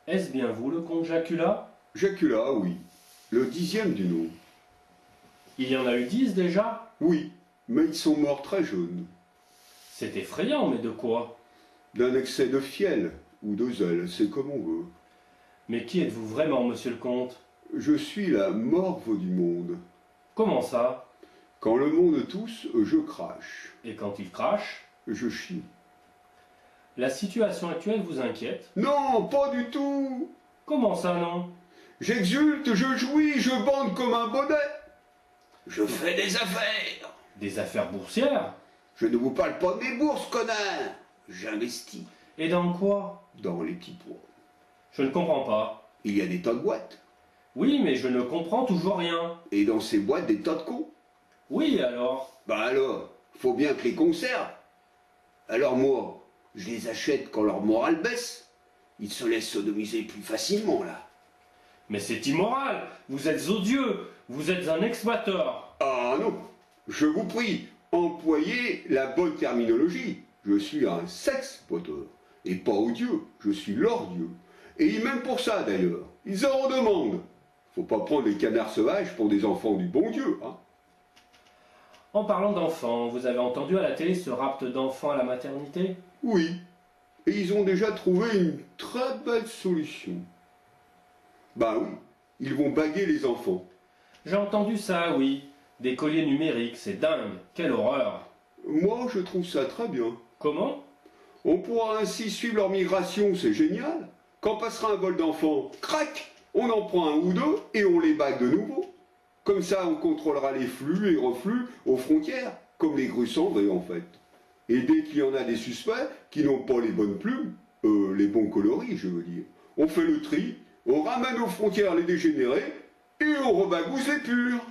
Est-ce bien vous, le comte Jacula? Jacula, oui. Le 10e du nom. Il y en a eu 10 déjà? Oui, mais ils sont morts très jeunes. C'est effrayant, mais de quoi? D'un excès de fiel ou de zèle, c'est comme on veut. Mais qui êtes-vous vraiment, monsieur le comte? Je suis la morve du monde. Comment ça? Quand le monde tousse, je crache. Et quand il crache? Je chie. La situation actuelle vous inquiète? Non, pas du tout. Comment ça, non? J'exulte, je jouis, je bande comme un bonnet. Je fais des affaires. Des affaires boursières? Je ne vous parle pas de mes bourses, connard. J'investis Et dans quoi? dans les petits pois. Je ne comprends pas. Il y a des tas de boîtes. Oui, mais je ne comprends toujours rien. Et dans ces boîtes, des tas de cons. Oui, alors? Bah alors, faut bien que les cons servent. Alors moi, je les achète quand leur morale baisse. Ils se laissent sodomiser plus facilement, là. Mais c'est immoral. Vous êtes odieux. Vous êtes un exploiteur. Ah non, je vous prie, employez la bonne terminologie. Je suis un sex-poteur, et pas odieux, je suis leur dieu. Et ils m'aiment pour ça, d'ailleurs. Ils en redemandent. Faut pas prendre les canards sauvages pour des enfants du bon Dieu, hein. En parlant d'enfants, vous avez entendu à la télé ce rapt d'enfants à la maternité? Oui, et ils ont déjà trouvé une très belle solution. Bah oui, ils vont baguer les enfants. J'ai entendu ça, oui. Des colliers numériques, c'est dingue. Quelle horreur. Moi, je trouve ça très bien. Comment? On pourra ainsi suivre leur migration, c'est génial. Quand passera un vol d'enfants, crac, on en prend un ou deux et on les bague de nouveau. Comme ça, on contrôlera les flux et reflux aux frontières, comme les grues cendrées en fait. Et dès qu'il y en a des suspects qui n'ont pas les bonnes plumes, les bons coloris, je veux dire, on fait le tri, on ramène aux frontières les dégénérés et on rebagousse les purs.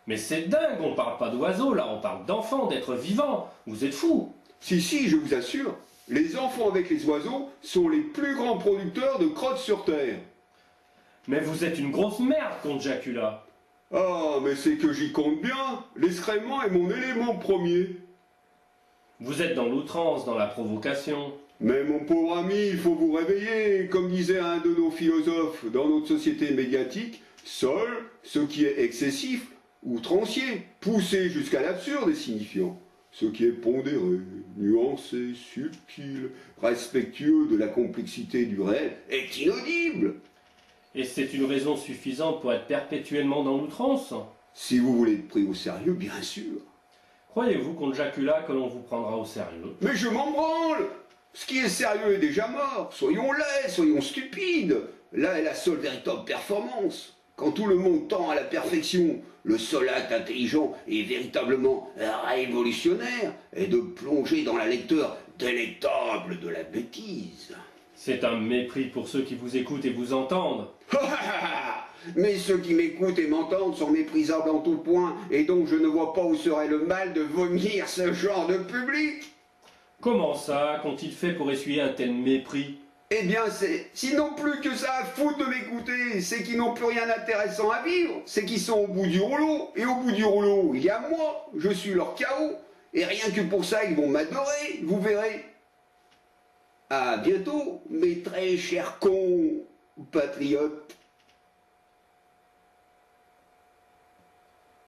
Mais c'est dingue, on parle pas d'oiseaux là, on parle d'enfants, d'êtres vivants. Vous êtes fous. Si, je vous assure, les enfants avec les oiseaux sont les plus grands producteurs de crottes sur Terre. Mais vous êtes une grosse merde, comte Jacula. Ah, mais c'est que j'y compte bien. L'excrément est mon élément premier. Vous êtes dans l'outrance, dans la provocation. Mais mon pauvre ami, il faut vous réveiller. Comme disait un de nos philosophes, dans notre société médiatique, seul ce qui est excessif, outrancier, poussé jusqu'à l'absurde est signifiant. Ce qui est pondéré, nuancé, subtil, respectueux de la complexité du réel est inaudible. Et c'est une raison suffisante pour être perpétuellement dans l'outrance? Si vous voulez être pris au sérieux, bien sûr. Croyez-vous, comte Jacula, que l'on vous prendra au sérieux? Mais je m'en branle. Ce qui est sérieux est déjà mort. Soyons laids, soyons stupides. Là est la seule véritable performance. Quand tout le monde tend à la perfection, le seul acte intelligent et véritablement révolutionnaire est de plonger dans la lecteur délectable de la bêtise. C'est un mépris pour ceux qui vous écoutent et vous entendent. Mais ceux qui m'écoutent et m'entendent sont méprisables en tout point, et donc je ne vois pas où serait le mal de vomir ce genre de public. Comment ça? Qu'ont-ils fait pour essuyer un tel mépris? Eh bien, c'est sinon plus que ça à foutre de m'écouter, c'est qu'ils n'ont plus rien d'intéressant à vivre, c'est qu'ils sont au bout du rouleau, et au bout du rouleau, il y a moi, je suis leur chaos, et rien que pour ça, ils vont m'adorer, vous verrez. À bientôt, mes très chers cons patriotes.